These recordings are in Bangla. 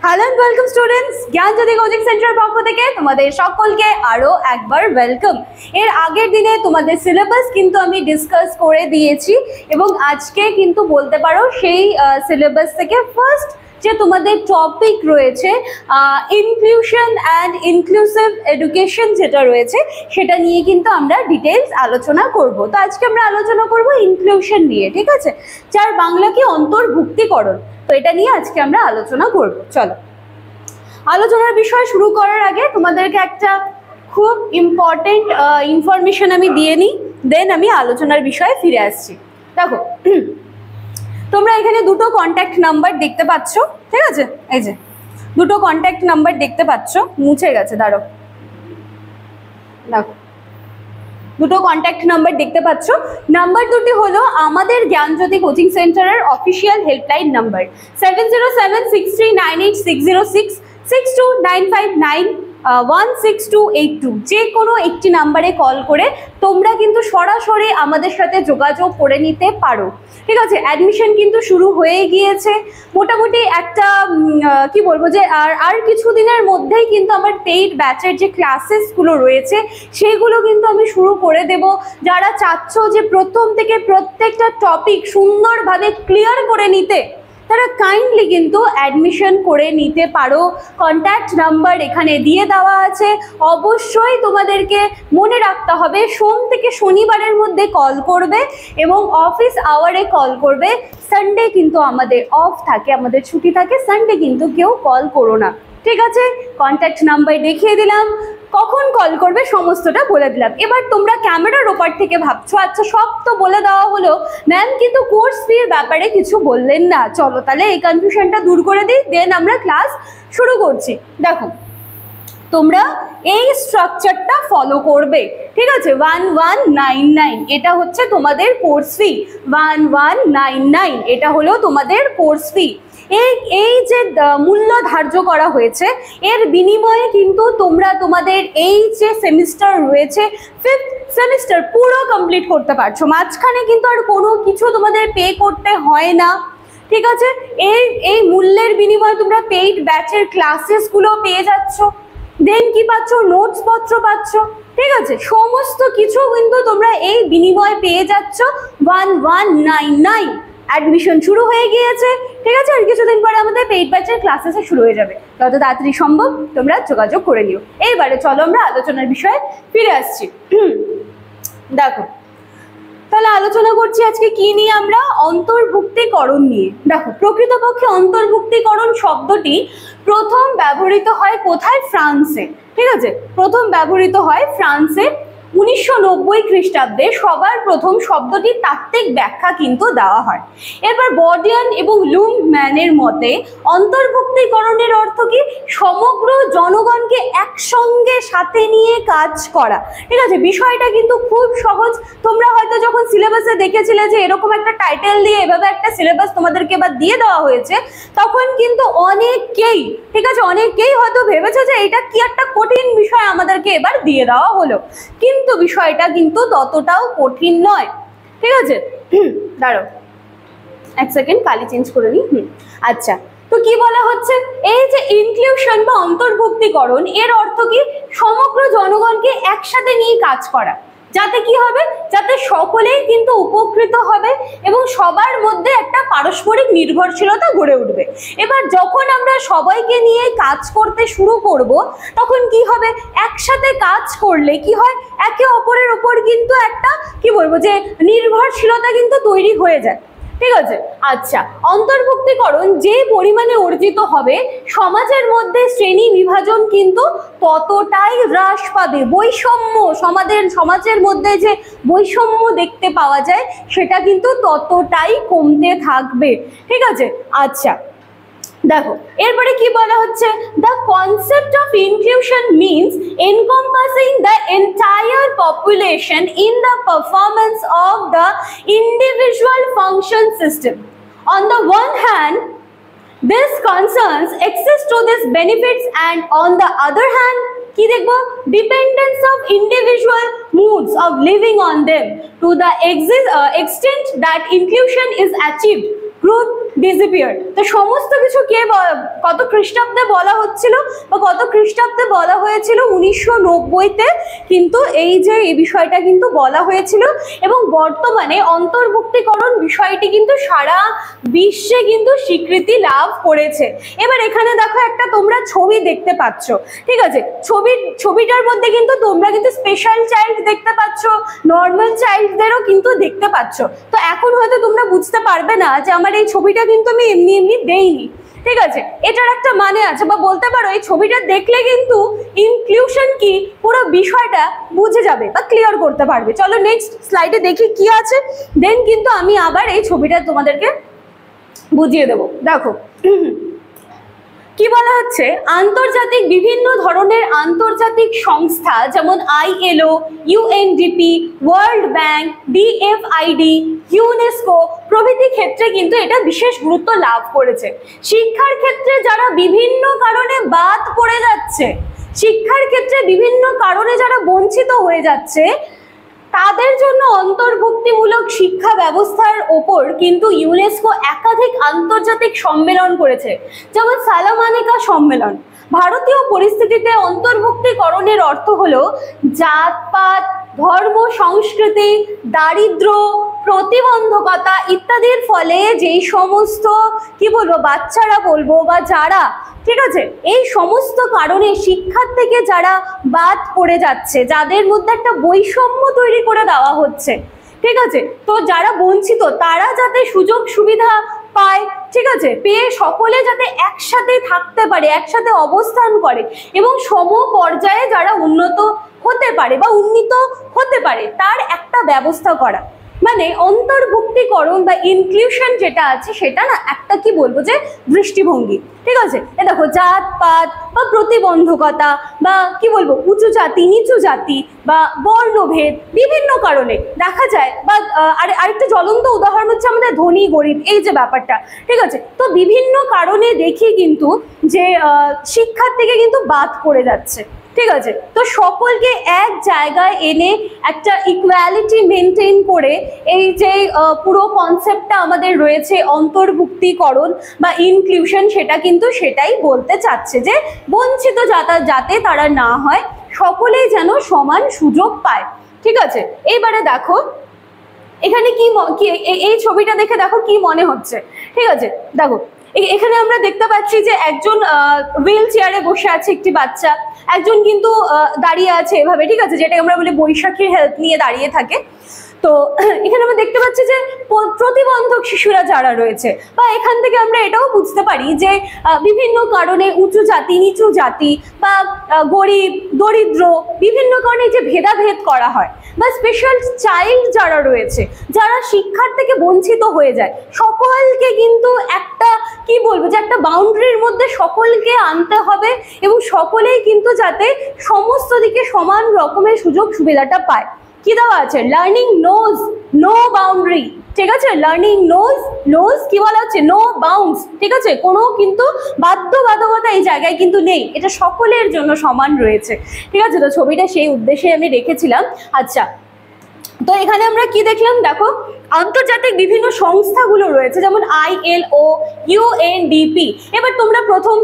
Hello and welcome students, Gyanjyoti coaching centre পক্ষ থেকে তোমাদের সকলকে আরো একবার ওয়েলকাম। এর আগের দিনে তোমাদের সিলেবাস কিন্তু আমি ডিসকাস করে দিয়েছি এবং আজকে কিন্তু বলতে পারো সেই সিলেবাস থেকে ফার্স্ট যে তোমাদের টপিক রয়েছে ইনক্লুশন অ্যান্ড ইনক্লুসিভ এডুকেশন যেটা রয়েছে সেটা নিয়ে কিন্তু আমরা ডিটেলস আলোচনা করব। তো আজকে আমরা আলোচনা করব ইনক্লুশন নিয়ে, ঠিক আছে, যার বাংলা কি অন্তর্ভুক্তিকরণ। তো এটা নিয়ে আজকে আমরা আলোচনা করব। চলো আলোচনার বিষয় শুরু করার আগে তোমাদেরকে একটা খুব ইম্পর্টেন্ট ইনফরমেশন আমি দিয়ে নিই, দেন আমি আলোচনার বিষয়ে ফিরে আসছি। দেখো তোমরা এখানে দুটো কন্ট্যাক্ট নাম্বার দেখতে পাচ্ছ, ঠিক আছে, এই যে দুটো কন্ট্যাক্ট নাম্বার দেখতে পাচ্ছ, মুছে গেছে, দাঁড়ো, দেখো দুটো কন্ট্যাক্ট নাম্বার দেখতে পাচ্ছ। নাম্বার দুটি হলো আমাদের জ্ঞানজ্যোতি কোচিং সেন্টারের অফিসিয়াল হেল্পলাইন নাম্বার 7076398606, 6295916282। যে কোনো একটি নাম্বারে কল করে তোমরা কিন্তু সরাসরি আমাদের সাথে যোগাযোগ করে নিতে পারো, ঠিক আছে। অ্যাডমিশন কিন্তু শুরু হয়ে গিয়েছে, মোটামুটি একটা কি বলবো যে আর কিছুদিনের মধ্যেই কিন্তু আমার পেইড ব্যাচের যে ক্লাসেসগুলো রয়েছে সেগুলো কিন্তু আমি শুরু করে দেব। যারা চাচ্ছ যে প্রথম থেকে প্রত্যেকটা টপিক সুন্দরভাবে ক্লিয়ার করে নিতে, তারা কাইন্ডলি কিন্তু অ্যাডমিশন করে নিতে পারো। কন্ট্যাক্ট নাম্বার এখানে দিয়ে দেওয়া আছে। অবশ্যই তোমাদেরকে মনে রাখতে হবে সোম থেকে শনিবারের মধ্যে কল করবে এবং অফিস আওয়ারে কল করবে। সানডে কিন্তু আমাদের অফ থাকে, আমাদের ছুটি থাকে, সানডে কিন্তু কেউ কল করো না, ঠিক আছে। কন্ট্যাক্ট নাম্বার দেখিয়ে দিলাম, কখন কল করবে সমস্তটা বলে দিলাম। এবার তোমরা ক্যামেরার ওপার থেকে ভাবছো আচ্ছা সব তো বলে দেওয়া হলো ম্যাম, কিন্তু কোর্স ফির ব্যাপারে কিছু বললেন না। চলো তাহলে এই কনফিউশনটা দূর করে দিই, দেন আমরা ক্লাস শুরু করছি। দেখো তোমরা এই স্ট্রাকচারটা ফলো করবে, ঠিক আছে। 1199 এটা হচ্ছে তোমাদের কোর্স ফি, 1199 এটা হলো তোমাদের কোর্স ফি। এই যে মূল্য ধার্য করা হয়েছে এর বিনিময়ে কিন্তু তোমরা তোমাদের এই যে সেমিস্টার রয়েছে, ফিফথ সেমিস্টার পুরো কমপ্লিট করতে পারছো। মাঝখানে কিন্তু আর কোনো কিছু তোমাদের পে করতে হয় না, ঠিক আছে। এই মূল্যের বিনিময়ে তোমরা পেইড ব্যাচের ক্লাসেসগুলো পেয়ে যাচ্ছ, দেন কি পাচ্ছ, নোটস পত্র পাচ্ছ, ঠিক আছে। সমস্ত কিছু কিন্তু তোমরা এই বিনিময়ে পেয়ে যাচ্ছ 1199। অ্যাডমিশন শুরু হয়ে গিয়েছে, ঠিক আছে। আর কিছুদিন পরে আমাদের পেইড ব্যাচের ক্লাসেসে শুরু হয়ে যাবে, যত তাড়াতাড়ি সম্ভব তোমরা যোগাযোগ করে নিও। এইবারে চলো আমরা আলোচনার বিষয়ে ফিরে আসছি। দেখো তাহলে আলোচনা করছি আজকে কি নিয়ে, আমরা অন্তর্ভুক্তিকরণ নিয়ে। দেখো প্রকৃতপক্ষে অন্তর্ভুক্তিকরণ শব্দটি প্রথম ব্যবহৃত হয় কোথায়? ফ্রান্সে, ঠিক আছে। প্রথম ব্যবহৃত হয় ফ্রান্সে 1990 খ্রিস্টাব্দে সবার প্রথম শব্দটির তাত্ত্বিক ব্যাখ্যা কিন্তু দেওয়া হয়। এরপর বর্ডিয়ান এবং লুংম্যানের মতে অন্তর্ভুক্তিকরণের অর্থ কি? সমগ্র জনগণকে একসঙ্গে সাথে নিয়ে কাজ করা, ঠিক আছে। বিষয়টা কিন্তু খুব সহজ। তোমরা হয়তো যখন সিলেবাসে দেখেছিলে যে এরকম একটা টাইটেল দিয়ে এভাবে একটা সিলেবাস তোমাদেরকে এবার দিয়ে দেওয়া হয়েছে, তখন কিন্তু অনেকেই, ঠিক আছে, অনেকেই হয়তো ভেবেছে যে এটা কি একটা কঠিন বিষয় আমাদেরকে এবার দিয়ে দেওয়া হলো, কিন্তু বিষয়টা কিন্তু ততটাও কঠিন নয়, ঠিক আছে। দাঁড়াও এক সেকেন্ড, কালি চেঞ্জ করে নিই। আচ্ছা, তো কি বলা হচ্ছে? এই যে ইনক্লুশন বা অন্তর্ভুক্তিকরণ, এর অর্থ কি? সমগ্র জনগণকে একসাথে নিয়ে কাজ করা, যাতে কি হবে, যাতে সকলেই কিন্তু উপকৃত হবে এবং সবার মধ্যে একটা পারস্পরিক নির্ভরশীলতা গড়ে উঠবে। এবার যখন আমরা সবাইকে নিয়ে কাজ করতে শুরু করব, তখন কি হবে, একসাথে কাজ করলে কি হয়, একে অপরের উপর কিন্তু একটা কি বলবো যে নির্ভরশীলতা কিন্তু তৈরি হয়ে যায়, ঠিক আছে। আচ্ছা, অন্তর্ভুক্তিকরণ যে পরিমাণে অর্জিত হবে, সমাজের মধ্যে শ্রেণী বিভাজন কিন্তু ততটাই হ্রাস পাবে। বৈষম্য, সমাজের মধ্যে যে বৈষম্য দেখতে পাওয়া যায় সেটা কিন্তু ততটাই কমতে থাকবে, ঠিক আছে। আচ্ছা দেখো এরপরে কি বলা হচ্ছে, the concept of inclusion means encompassing the entire population in the performance of the individual function system. On the one hand this concerns access to these benefits and on the other hand কি দেখবো, dependence of individual moods of living on them to the extent that inclusion is achieved, growth disappear. তো সমস্ত কিছু কে কত খ্রিস্টাব্দে বলা হচ্ছিল বা কত খ্রিস্টাব্দে বলা হয়েছিল? 1990-তে কিন্তু এই যে এই বিষয়টা কিন্তু বলা হয়েছিল এবং বর্তমানে অন্তর্ভুক্তিকরণ বিষয়টি কিন্তু সারা বিশ্বে কিন্তু স্বীকৃতি লাভ করেছে। এবার এখানে দেখো একটা তোমরা ছবি দেখতে পাচ্ছ, ঠিক আছে? ছবিটার মধ্যে কিন্তু তোমরা কিন্তু স্পেশাল চাইল্ড দেখতে পাচ্ছ, নর্মাল চাইল্ডদেরও কিন্তু দেখতে পাচ্ছ। তো এখন হয়তো তোমরা বুঝতে পারবে না যে আমার এই ছবিটা কিন্তু আমি এমনি এমনি দেইনি, ঠিক আছে? এটার একটা মানে আছে, বা বলতে পারো এই ছবিটা দেখলে কিন্তু ইনক্লুশন কি পুরো বিষয়টা বুঝে যাবে বা ক্লিয়ার করতে পারবে। চলো নেক্সট স্লাইডে দেখি কি আছে, দেন কিন্তু আমি আবার এই ছবিটা তোমাদেরকে বুঝিয়ে দেবো। দেখো কি বলা হচ্ছে, আন্তর্জাতিক বিভিন্ন ধরনের আন্তর্জাতিক সংস্থা যেমন ILO, UNDP, world bank, DFID, UNESCO প্রভৃতি ক্ষেত্রে কিন্তু এটা বিশেষ গুরুত্ব লাভ করেছে। শিক্ষার ক্ষেত্রে যারা বিভিন্ন কারণে বাদ পড়ে যাচ্ছে, শিক্ষার ক্ষেত্রে বিভিন্ন কারণে যারা বঞ্চিত হয়ে যাচ্ছে, তাদের জন্য অন্তর্ভুক্তিমূলক শিক্ষা ব্যবস্থার ওপর কিন্তু ইউনেস্কো একাধিক আন্তর্জাতিক সম্মেলন করেছে, যেমন সালামানিকা সম্মেলন। ভারতীয় পরিস্থিতিতে অন্তর্ভুক্তিকরণের অর্থ হলো জাতপাত, ধর্ম, সংস্কৃতি, দারিদ্র্য, প্রতিবন্ধকতা ইত্যাদির ফলে যেই সমস্ত কি বলবো বাচ্চারা বলবো বা যারা, ঠিক আছে, এই সমস্ত কারণে শিক্ষার থেকে যারা বাদ পড়ে যাচ্ছে, যাদের মধ্যে একটা বৈষম্য তৈরি করে দেওয়া হচ্ছে, ঠিক আছে, তো যারা বঞ্চিত তারা যাতে সুযোগ সুবিধা পায়, ঠিক আছে, পেয়ে সকলে যাতে একসাথে থাকতে পারে, একসাথে অবস্থান করে এবং সম পর্যায়ে যারা উন্নত হতে পারে বা উন্নীত হতে পারে তার একটা ব্যবস্থা করা। মানে অন্তর্ভুক্তিকরণ বা ইনক্লুশন যেটা আছে সেটা না একটা কি বলবো যে দৃষ্টিভঙ্গি, ঠিক আছে? এ দেখো জাতপাত বা প্রতিবন্ধকতা বা কি বলবো উঁচু জাতি নিচু জাতি বা বর্ণভেদ বিভিন্ন কারণে দেখা যায়, বা আরেকটা জ্বলন্ত উদাহরণ হচ্ছে আমাদের ধনী গরিব এই যে ব্যাপারটা, ঠিক আছে? তো বিভিন্ন কারণে দেখি কিন্তু যে শিক্ষার থেকে কিন্তু বাদ পড়ে যাচ্ছে, ঠিক আছে? তো সকলকে এক জায়গায় এনে একটা ইকুয়ালিটি মেনটেন করে এই যে পুরো কনসেপ্টটা আমাদের রয়েছে অন্তর্ভুক্তিকরণ বা ইনক্লুশন, সেটা কিন্তু সেটাই বলতে চাচ্ছে যে বঞ্চিত যাতে তারা না হয়, সকলেই যেন সমান সুযোগ পায়, ঠিক আছে? এইবারে দেখো এখানে কি এই ছবিটা দেখে দেখো কি মনে হচ্ছে, ঠিক আছে? দেখো এখানে আমরা দেখতে পাচ্ছি যে একজন হুইল চেয়ারে বসে আছে একটি বাচ্চা, একজন কিন্তু দাঁড়িয়ে আছে এভাবে, ঠিক আছে, যেটা আমরা বলি বৈশাখীর হেল্প নিয়ে দাঁড়িয়ে থাকে। তো এখানে আমরা দেখতে পাচ্ছি যে প্রতিবন্ধক শিশুরা যারা রয়েছে, বা এখান থেকে আমরা এটাও বুঝতে পারি যে বিভিন্ন কারণে উঁচু জাতি নিচু জাতি বা গরিব দরিদ্র বিভিন্ন কারণে যে ভেদাভেদ করা হয়, বা স্পেশাল চাইল্ড যারা রয়েছে যারা শিক্ষার থেকে বঞ্চিত হয়ে যায়, সকলকে কিন্তু একটা কি বলবো যে একটা বাউন্ডারির মধ্যে সকলকে আনতে হবে এবং সকলেই কিন্তু যাতে সমস্ত দিকে সমান রকমের সুযোগ সুবিধাটা পায়। কি দেওয়া আছে? লার্নিং নোজ নো বাউন্ডারি, ঠিক আছে? লার্নিং নোজ কি বলা হচ্ছে? নো বাউন্ডস, ঠিক আছে? কোনো কিন্তু বাধ্যবাধকতা এই জায়গায় কিন্তু নেই, এটা সকলের জন্য সমান রয়েছে, ঠিক আছে? তো ছবিটা সেই উদ্দেশ্যে আমি রেখেছিলাম। আচ্ছা, তো এখানে আমরা কি দেখলাম? দেখো আন্তর্জাতিক বিভিন্ন সংস্থাগুলো রয়েছে যেমন ILO, UNDP। এবার তোমরা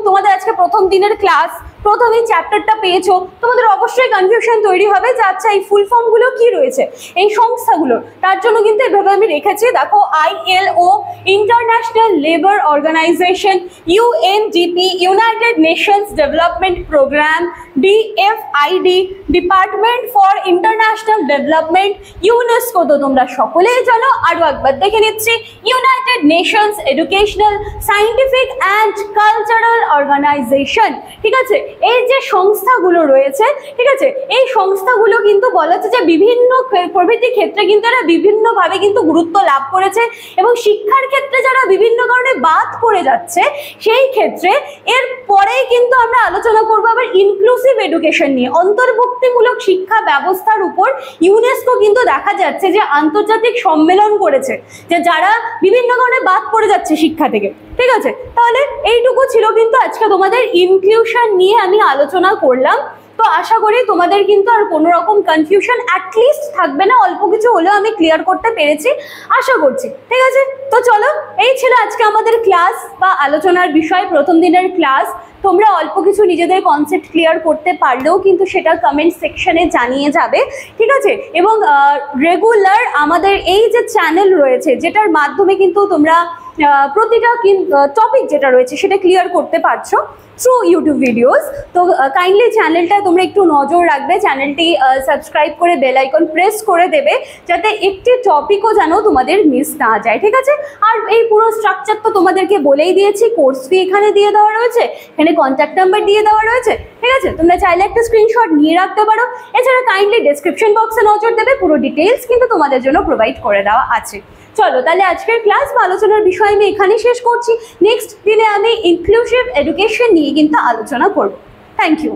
তোমাদের আজকে প্রথম দিনের ক্লাস, প্রথম এই চ্যাপ্টারটা পেয়েছো, তোমাদের অবশ্যই কনফিউশন তৈরি হবে যে আচ্ছা এই ফুল ফর্ম গুলো কি রয়েছে এই সংস্থাগুলোর। তার জন্য কিন্তু এভাবে আমি রেখেছি, দেখো ILO international labour organisation, UNDP united nations development programme, DFID department for international development, UNESCO তো তোমরা সকলেই জানো, আরো একবার দেখে নিচ্ছি, united nations educational scientific and cultural organisation, ঠিক আছে? এই যে সংস্থাগুলো রয়েছে, ঠিক আছে, এই সংস্থাগুলো কিন্তু বলা হচ্ছে যে বিভিন্ন প্রভৃতি ক্ষেত্রে কিন্তু এরা বিভিন্নভাবে কিন্তু গুরুত্ব লাভ করেছে এবং শিক্ষার ক্ষেত্রে যারা বিভিন্ন কারণে বাদ পড়ে যাচ্ছে সেই ক্ষেত্রে এর পরেই কিন্তু আমরা আলোচনা করবো আবার ইনক্লুসিভ এডুকেশন নিয়ে, অন্তর্ভুক্তিমূলক শিক্ষা ব্যবস্থার উপর ইউনেস্কো কিন্তু দেখা যাচ্ছে যে আন্তর্জাতিক সম্মেলন করেছে যে যারা বিভিন্ন কারণে বাদ পড়ে যাচ্ছে শিক্ষা থেকে, ঠিক আছে? তাহলে এইটুকু ছিল কিন্তু আজকে তোমাদের ইনক্লুশন নিয়ে আমি আলোচনা করলাম। তো আশা করি তোমাদের কিন্তু আর কোনো রকম কনফিউশন অ্যাটলিস্ট থাকবে না, অল্প কিছু হলেও আমি ক্লিয়ার করতে পেরেছি আশা করছি। ঠিক আছে, তো চলো, এই ছিল আজকে আমাদের ক্লাস বা আলোচনার বিষয়, প্রথম দিনের ক্লাস। তোমরা অল্প কিছু নিজেদের কনসেপ্ট ক্লিয়ার করতে পারলেও কিন্তু সেটা কমেন্ট সেকশনে জানিয়ে যাবে, ঠিক আছে। এবং রেগুলার আমাদের এই যে চ্যানেল রয়েছে, যেটার মাধ্যমে কিন্তু তোমরা প্রতিটা টপিক যেটা রয়েছে সেটা ক্লিয়ার করতে পারছো থ্রু ইউটিউব ভিডিওস। তো কাইন্ডলি চ্যানেলটা তোমরা একটু নজর রাখবে, চ্যানেলটি সাবস্ক্রাইব করে বেল আইকন প্রেস করে দেবে, যাতে একটি টপিকও যেন তোমাদের মিস না যায়, ঠিক আছে। আর এই পুরো স্ট্রাকচার তো তোমাদেরকে বলেই দিয়েছি, কোর্স ফি এখানে দিয়ে দেওয়া রয়েছে, এখানে কন্ট্যাক্ট নাম্বার দিয়ে দেওয়া রয়েছে, ঠিক আছে। তোমরা চাইলে একটা স্ক্রিনশট নিয়ে রাখতে পারো। এছাড়া কাইন্ডলি ডেসক্রিপশন বক্সে নজর দেবে, পুরো ডিটেলস কিন্তু তোমাদের জন্য প্রোভাইড করে দেওয়া আছে। চলো তাহলে আজকের ক্লাস বা আলোচনার বিষয় আমি এখানেই শেষ করছি। নেক্সট দিনে আমি ইনক্লুসিভ এডুকেশন নিয়ে কিন্তু আলোচনা করব। Thank you.